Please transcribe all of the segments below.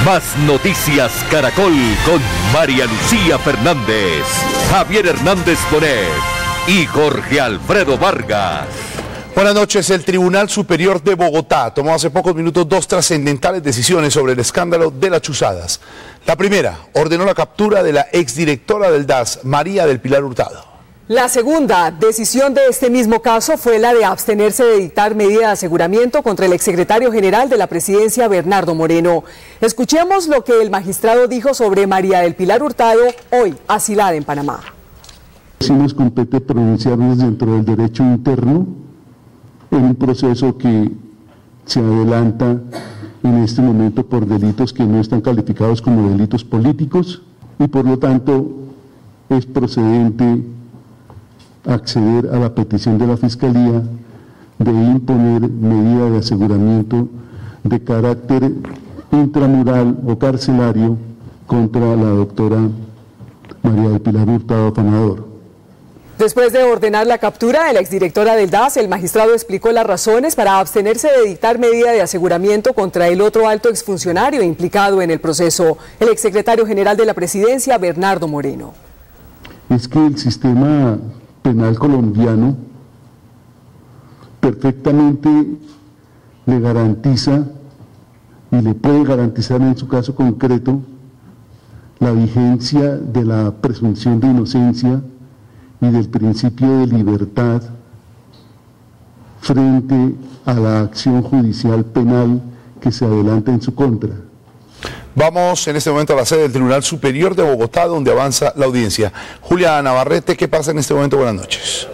Más Noticias Caracol con María Lucía Fernández, Javier Hernández Bonet y Jorge Alfredo Vargas. Buenas noches. El Tribunal Superior de Bogotá tomó hace pocos minutos dos trascendentales decisiones sobre el escándalo de las chuzadas. La primera ordenó la captura de la exdirectora del DAS, María del Pilar Hurtado. La segunda decisión de este mismo caso fue la de abstenerse de dictar medida de aseguramiento contra el exsecretario general de la Presidencia, Bernardo Moreno. Escuchemos lo que el magistrado dijo sobre María del Pilar Hurtado, hoy asilada en Panamá. Sí nos compete pronunciarnos dentro del derecho interno en un proceso que se adelanta en este momento por delitos que no están calificados como delitos políticos y por lo tanto es procedente acceder a la petición de la Fiscalía de imponer medida de aseguramiento de carácter intramural o carcelario contra la doctora María del Pilar Hurtado Afanador. Después de ordenar la captura de la exdirectora del DAS, el magistrado explicó las razones para abstenerse de dictar medida de aseguramiento contra el otro alto exfuncionario implicado en el proceso, el exsecretario general de la Presidencia, Bernardo Moreno. Es que el sistema penal colombiano perfectamente le garantiza y le puede garantizar en su caso concreto la vigencia de la presunción de inocencia y del principio de libertad frente a la acción judicial penal que se adelanta en su contra. Vamos en este momento a la sede del Tribunal Superior de Bogotá, donde avanza la audiencia. Julia Navarrete, ¿qué pasa en este momento? Buenas noches.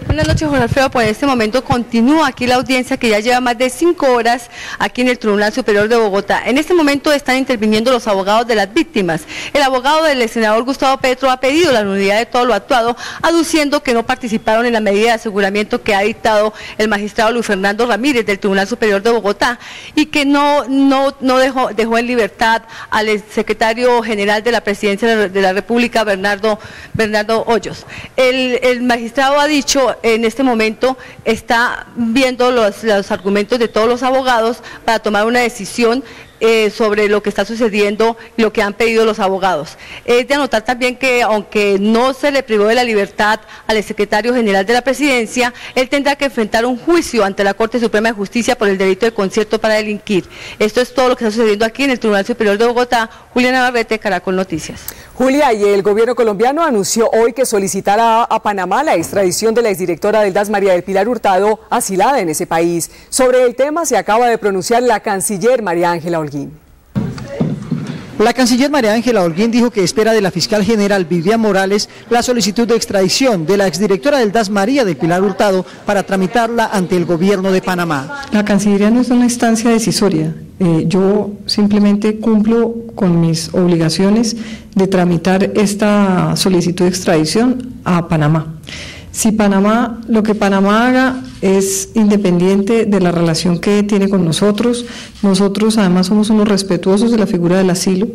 Buenas noches, Juan Alfredo. Pues en este momento continúa aquí la audiencia que ya lleva más de 5 horas aquí en el Tribunal Superior de Bogotá. En este momento están interviniendo los abogados de las víctimas. El abogado del senador Gustavo Petro ha pedido la nulidad de todo lo actuado, aduciendo que no participaron en la medida de aseguramiento que ha dictado el magistrado Luis Fernando Ramírez del Tribunal Superior de Bogotá y que no dejó en libertad al secretario general de la Presidencia de la República, Bernardo Hoyos. El magistrado ha dicho en este momento está viendo los argumentos de todos los abogados para tomar una decisión sobre lo que está sucediendo y lo que han pedido los abogados. Es de anotar también que aunque no se le privó de la libertad al secretario general de la Presidencia, él tendrá que enfrentar un juicio ante la Corte Suprema de Justicia por el delito de concierto para delinquir. Esto es todo lo que está sucediendo aquí en el Tribunal Superior de Bogotá. Julia Navarrete, Caracol Noticias. Julia, y el gobierno colombiano anunció hoy que solicitará a Panamá la extradición de la exdirectora del DAS, María del Pilar Hurtado, asilada en ese país. Sobre el tema se acaba de pronunciar la canciller María Ángela Holguín. La canciller María Ángela Holguín dijo que espera de la fiscal general Vivian Morales la solicitud de extradición de la exdirectora del DAS, María del Pilar Hurtado, para tramitarla ante el gobierno de Panamá. La Cancillería no es una instancia decisoria. Yo simplemente cumplo con mis obligaciones de tramitar esta solicitud de extradición a Panamá. Si Panamá, lo que Panamá haga es independiente de la relación que tiene con nosotros además somos unos respetuosos de la figura del asilo,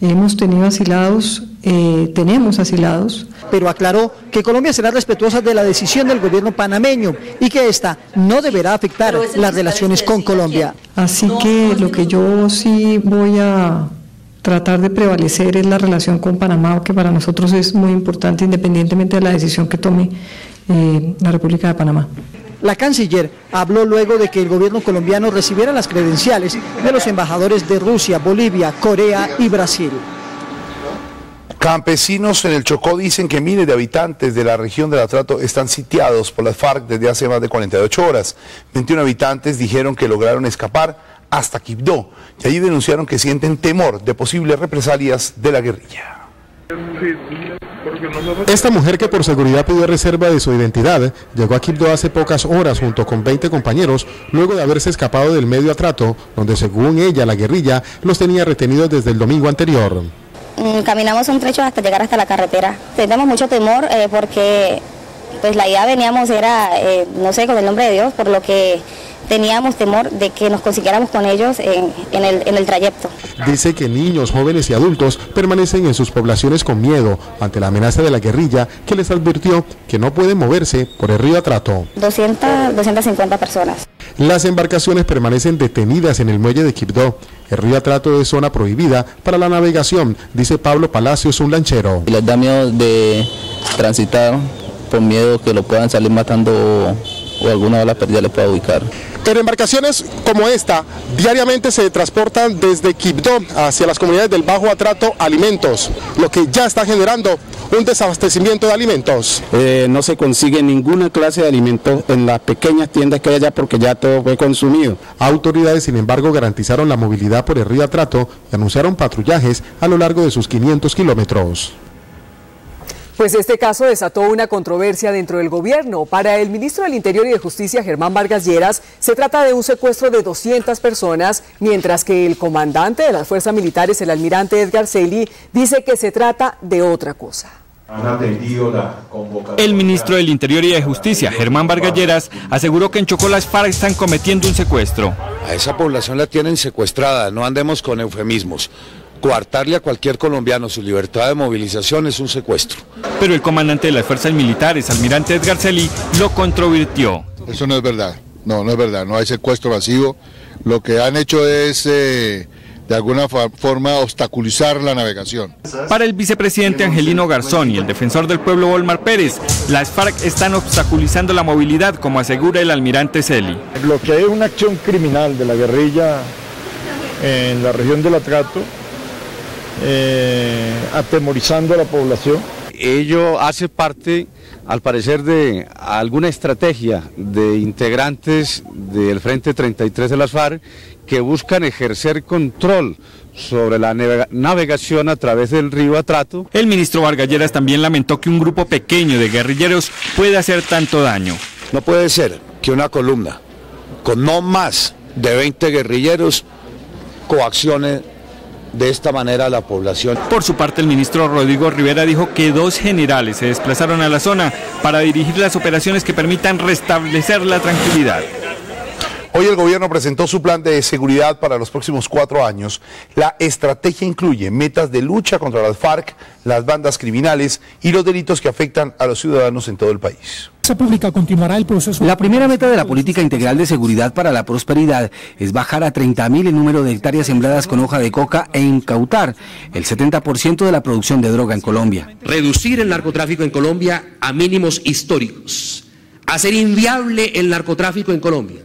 hemos tenido asilados, tenemos asilados. Pero aclaró que Colombia será respetuosa de la decisión del gobierno panameño y que esta no deberá afectar las relaciones con Colombia. Así que lo que yo sí voy a tratar de prevalecer es la relación con Panamá, que para nosotros es muy importante independientemente de la decisión que tome la República de Panamá. La canciller habló luego de que el gobierno colombiano recibiera las credenciales de los embajadores de Rusia, Bolivia, Corea y Brasil. Campesinos en el Chocó dicen que miles de habitantes de la región del Atrato están sitiados por las FARC desde hace más de 48 horas. 21 habitantes dijeron que lograron escapar hasta Quibdó y allí denunciaron que sienten temor de posibles represalias de la guerrilla. Esta mujer, que por seguridad pidió reserva de su identidad, llegó a Quibdó hace pocas horas junto con 20 compañeros luego de haberse escapado del medio Atrato, donde según ella la guerrilla los tenía retenidos desde el domingo anterior. Caminamos un trecho hasta llegar hasta la carretera. Tenemos mucho temor porque pues la idea veníamos era, no sé, con el nombre de Dios, por lo que teníamos temor de que nos consiguiéramos con ellos en el trayecto. Dice que niños, jóvenes y adultos permanecen en sus poblaciones con miedo ante la amenaza de la guerrilla, que les advirtió que no pueden moverse por el río Atrato. 250 personas. Las embarcaciones permanecen detenidas en el muelle de Quibdó. El río Atrato es zona prohibida para la navegación, dice Pablo Palacios, un lanchero. Les da miedo de transitar por miedo que lo puedan salir matando o alguna bala perdida le pueda ubicar. En embarcaciones como esta, diariamente se transportan desde Quibdó hacia las comunidades del Bajo Atrato alimentos, lo que ya está generando un desabastecimiento de alimentos. No se consigue ninguna clase de alimentos en las pequeñas tiendas que hay allá porque ya todo fue consumido. Autoridades, sin embargo, garantizaron la movilidad por el río Atrato y anunciaron patrullajes a lo largo de sus 500 kilómetros. Pues este caso desató una controversia dentro del gobierno. Para el ministro del Interior y de Justicia, Germán Vargas Lleras, se trata de un secuestro de 200 personas, mientras que el comandante de las fuerzas militares, el almirante Edgar Celi, dice que se trata de otra cosa. El ministro del Interior y de Justicia, Germán Vargas Lleras, aseguró que en Chocó las FARC están cometiendo un secuestro. A esa población la tienen secuestrada, no andemos con eufemismos. Coartarle a cualquier colombiano su libertad de movilización es un secuestro. Pero el comandante de las fuerzas militares, almirante Edgar Celi, lo controvirtió. Eso no es verdad, no es verdad, no hay secuestro masivo. Lo que han hecho es de alguna forma obstaculizar la navegación. Para el vicepresidente Angelino Garzón y el defensor del pueblo Volmar Pérez, las FARC están obstaculizando la movilidad, como asegura el almirante Celi. Lo que es una acción criminal de la guerrilla en la región del Atrato, atemorizando a la población. Ello hace parte, al parecer, de alguna estrategia de integrantes del Frente 33 de las FARC que buscan ejercer control sobre la navegación a través del río Atrato. El ministro Vargas Lleras también lamentó que un grupo pequeño de guerrilleros pueda hacer tanto daño. No puede ser que una columna con no más de 20 guerrilleros coaccione de esta manera a la población. Por su parte, el ministro Rodrigo Rivera dijo que 2 generales se desplazaron a la zona para dirigir las operaciones que permitan restablecer la tranquilidad. Hoy el gobierno presentó su plan de seguridad para los próximos 4 años. La estrategia incluye metas de lucha contra las FARC, las bandas criminales y los delitos que afectan a los ciudadanos en todo el país. Pública continuará el proceso. La primera meta de la política integral de seguridad para la prosperidad es bajar a 30.000 el número de hectáreas sembradas con hoja de coca e incautar el 70% de la producción de droga en Colombia. Reducir el narcotráfico en Colombia a mínimos históricos, hacer inviable el narcotráfico en Colombia,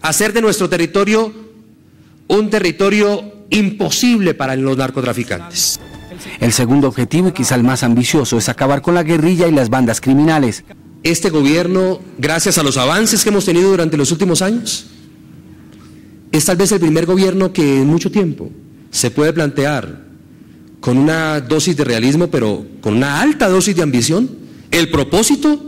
hacer de nuestro territorio un territorio imposible para los narcotraficantes. El segundo objetivo, y quizá el más ambicioso, es acabar con la guerrilla y las bandas criminales. Este gobierno, gracias a los avances que hemos tenido durante los últimos años, es tal vez el primer gobierno que en mucho tiempo se puede plantear con una dosis de realismo, pero con una alta dosis de ambición, el propósito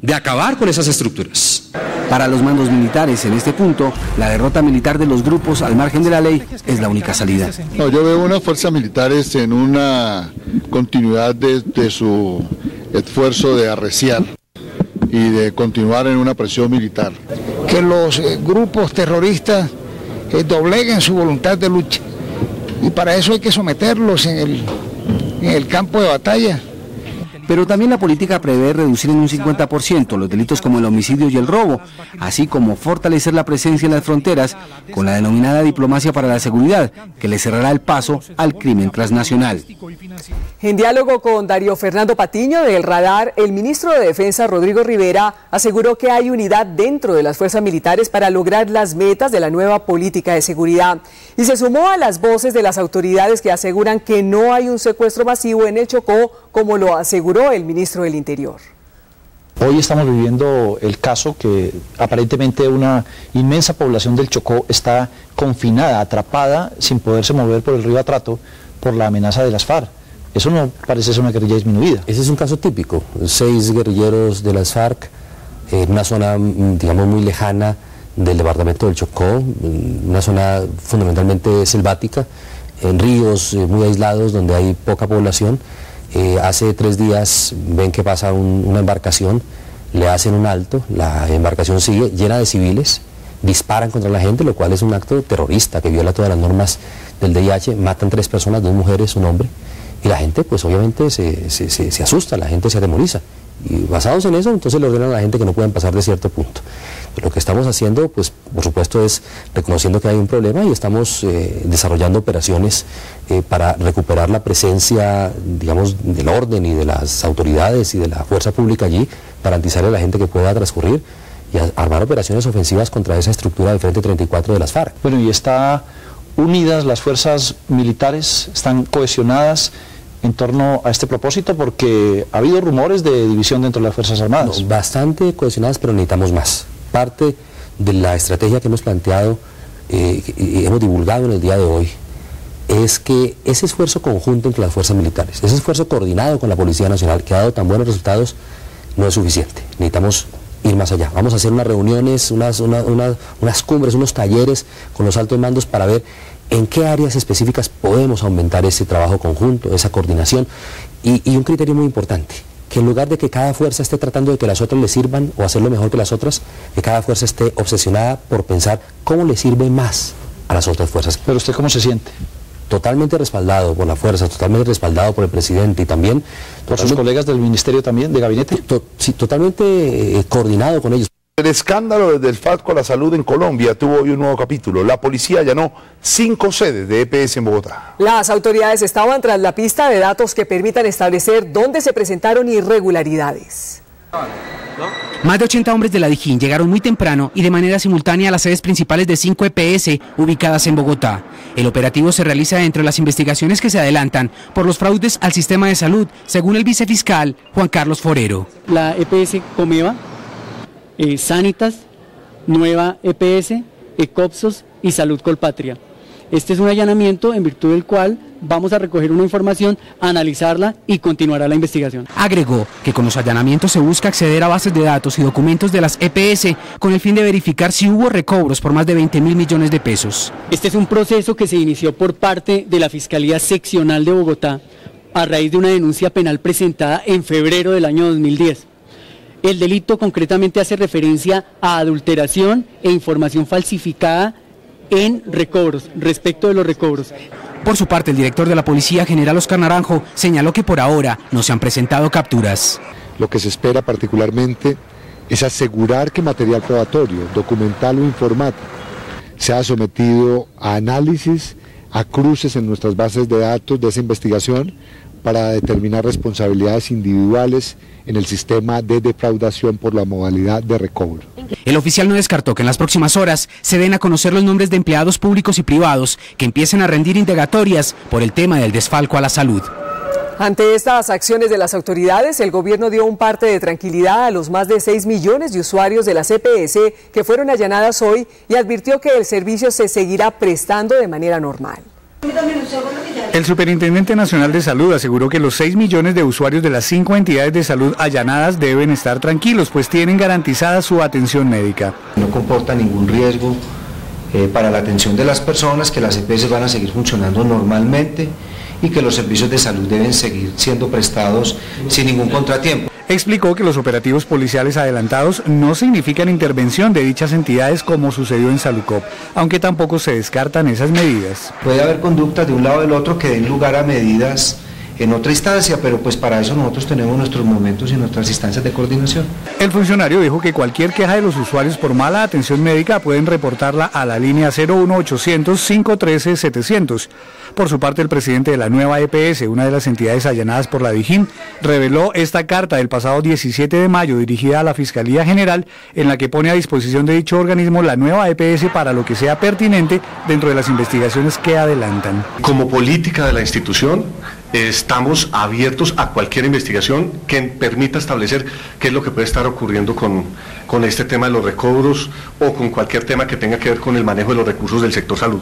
de acabar con esas estructuras. Para los mandos militares, en este punto, la derrota militar de los grupos al margen de la ley es la única salida. No, yo veo unas fuerzas militares en una continuidad de su esfuerzo de arreciar y de continuar en una presión militar. Que los grupos terroristas dobleguen su voluntad de lucha, y para eso hay que someterlos en el campo de batalla. Pero también la política prevé reducir en un 50% los delitos como el homicidio y el robo, así como fortalecer la presencia en las fronteras con la denominada diplomacia para la seguridad, que le cerrará el paso al crimen transnacional. En diálogo con Darío Fernando Patiño de El Radar, el ministro de Defensa, Rodrigo Rivera, aseguró que hay unidad dentro de las fuerzas militares para lograr las metas de la nueva política de seguridad. Y se sumó a las voces de las autoridades que aseguran que no hay un secuestro masivo en el Chocó, como lo aseguró el ministro del Interior. Hoy estamos viviendo el caso que aparentemente una inmensa población del Chocó está confinada, atrapada, sin poderse mover por el río Atrato por la amenaza de las FARC. Eso no parece ser una guerrilla disminuida. Ese es un caso típico, 6 guerrilleros de las FARC en una zona, digamos, muy lejana del departamento del Chocó, una zona fundamentalmente selvática, en ríos muy aislados donde hay poca población. Hace 3 días ven que pasa una embarcación, le hacen un alto, la embarcación sigue llena de civiles, disparan contra la gente, lo cual es un acto terrorista que viola todas las normas del DIH, matan 3 personas, 2 mujeres, un hombre, y la gente pues obviamente se asusta, la gente se atemoriza. Y basados en eso, entonces le ordenan a la gente que no pueden pasar de cierto punto. Lo que estamos haciendo, pues por supuesto, es reconociendo que hay un problema y estamos desarrollando operaciones para recuperar la presencia, digamos, del orden y de las autoridades y de la fuerza pública allí, garantizarle a la gente que pueda transcurrir y armar operaciones ofensivas contra esa estructura del Frente 34 de las FARC. Bueno, y está unidas las fuerzas militares, están cohesionadas en torno a este propósito, porque ha habido rumores de división dentro de las Fuerzas Armadas. No, bastante cohesionadas, pero necesitamos más. Parte de la estrategia que hemos planteado y hemos divulgado en el día de hoy es que ese esfuerzo conjunto entre las fuerzas militares, ese esfuerzo coordinado con la Policía Nacional que ha dado tan buenos resultados, no es suficiente. Necesitamos ir más allá. Vamos a hacer unas reuniones, unas cumbres, unos talleres con los altos mandos para ver en qué áreas específicas podemos aumentar ese trabajo conjunto, esa coordinación y un criterio muy importante, que en lugar de que cada fuerza esté tratando de que las otras le sirvan o hacerlo mejor que las otras, que cada fuerza esté obsesionada por pensar cómo le sirve más a las otras fuerzas. ¿Pero usted cómo se siente? Totalmente respaldado por la fuerza, totalmente respaldado por el presidente y también... ¿Por sus colegas del ministerio también, de gabinete? Sí, totalmente coordinado con ellos. El escándalo del FARC a la salud en Colombia tuvo hoy un nuevo capítulo. La policía allanó 5 sedes de EPS en Bogotá. Las autoridades estaban tras la pista de datos que permitan establecer dónde se presentaron irregularidades. Más de 80 hombres de la Dijín llegaron muy temprano y de manera simultánea a las sedes principales de 5 EPS ubicadas en Bogotá. El operativo se realiza dentro de las investigaciones que se adelantan por los fraudes al sistema de salud, según el vicefiscal Juan Carlos Forero. La EPS Comeva, Sanitas, Nueva EPS, Ecopsos y Salud Colpatria. Este es un allanamiento en virtud del cual vamos a recoger una información, analizarla y continuará la investigación. Agregó que con los allanamientos se busca acceder a bases de datos y documentos de las EPS con el fin de verificar si hubo recobros por más de 20.000 millones de pesos. Este es un proceso que se inició por parte de la Fiscalía Seccional de Bogotá a raíz de una denuncia penal presentada en febrero del año 2010. El delito concretamente hace referencia a adulteración e información falsificada en recobros, respecto de los recobros. Por su parte, el director de la Policía, General Oscar Naranjo, señaló que por ahora no se han presentado capturas. Lo que se espera particularmente es asegurar que material probatorio, documental o informático, sea sometido a análisis, a cruces en nuestras bases de datos de esa investigación para determinar responsabilidades individuales en el sistema de defraudación por la modalidad de recobro. El oficial no descartó que en las próximas horas se den a conocer los nombres de empleados públicos y privados que empiecen a rendir indagatorias por el tema del desfalco a la salud. Ante estas acciones de las autoridades, el gobierno dio un parte de tranquilidad a los más de 6 millones de usuarios de las EPS que fueron allanadas hoy y advirtió que el servicio se seguirá prestando de manera normal. El Superintendente Nacional de Salud aseguró que los 6 millones de usuarios de las 5 entidades de salud allanadas deben estar tranquilos, pues tienen garantizada su atención médica. No comporta ningún riesgo para la atención de las personas, que las EPS van a seguir funcionando normalmente y que los servicios de salud deben seguir siendo prestados sin ningún contratiempo. Explicó que los operativos policiales adelantados no significan intervención de dichas entidades como sucedió en Salucop, aunque tampoco se descartan esas medidas. Puede haber conductas de un lado o del otro que den lugar a medidas en otra instancia, pero pues para eso nosotros tenemos nuestros momentos y nuestras instancias de coordinación. El funcionario dijo que cualquier queja de los usuarios por mala atención médica pueden reportarla a la línea 01800-513-700. Por su parte, el presidente de la Nueva EPS, una de las entidades allanadas por la Dijín, reveló esta carta del pasado 17 de mayo dirigida a la Fiscalía General, en la que pone a disposición de dicho organismo la Nueva EPS para lo que sea pertinente dentro de las investigaciones que adelantan. Como política de la institución, estamos abiertos a cualquier investigación que permita establecer qué es lo que puede estar ocurriendo con este tema de los recobros o con cualquier tema que tenga que ver con el manejo de los recursos del sector salud.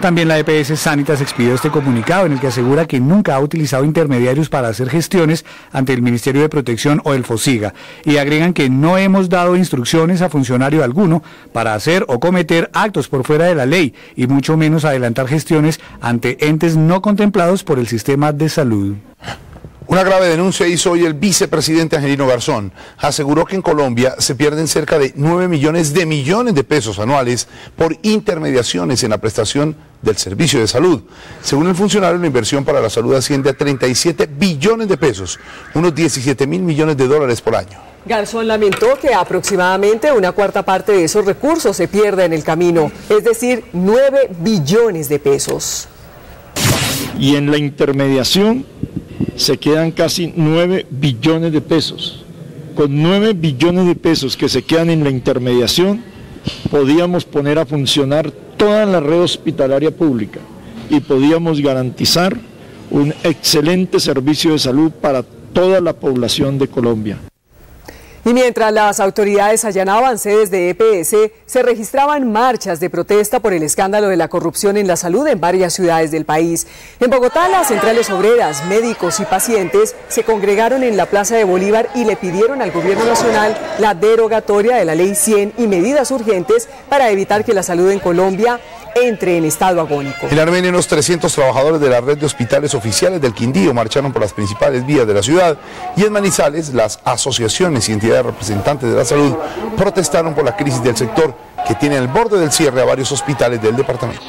También la EPS Sanitas expidió este comunicado en el que asegura que nunca ha utilizado intermediarios para hacer gestiones ante el Ministerio de Protección o el FOSIGA y agregan que no hemos dado instrucciones a funcionario alguno para hacer o cometer actos por fuera de la ley y mucho menos adelantar gestiones ante entes no contemplados por el sistema de salud. Una grave denuncia hizo hoy el vicepresidente Angelino Garzón. Aseguró que en Colombia se pierden cerca de 9 millones de pesos anuales por intermediaciones en la prestación del servicio de salud. Según el funcionario, la inversión para la salud asciende a 37 billones de pesos, unos 17.000 millones de dólares por año. Garzón lamentó que aproximadamente una cuarta parte de esos recursos se pierda en el camino, es decir, 9 billones de pesos. Y en la intermediación se quedan casi 9 billones de pesos. Con 9 billones de pesos que se quedan en la intermediación, podíamos poner a funcionar toda la red hospitalaria pública y podíamos garantizar un excelente servicio de salud para toda la población de Colombia. Y mientras las autoridades allanaban sedes de EPS, se registraban marchas de protesta por el escándalo de la corrupción en la salud en varias ciudades del país. En Bogotá, las centrales obreras, médicos y pacientes se congregaron en la Plaza de Bolívar y le pidieron al gobierno nacional la derogatoria de la Ley 100 y medidas urgentes para evitar que la salud en Colombia entre en estado agónico. En Armenia, unos 300 trabajadores de la red de hospitales oficiales del Quindío marcharon por las principales vías de la ciudad, y en Manizales las asociaciones y entidades representantes de la salud protestaron por la crisis del sector, que tiene al borde del cierre a varios hospitales del departamento.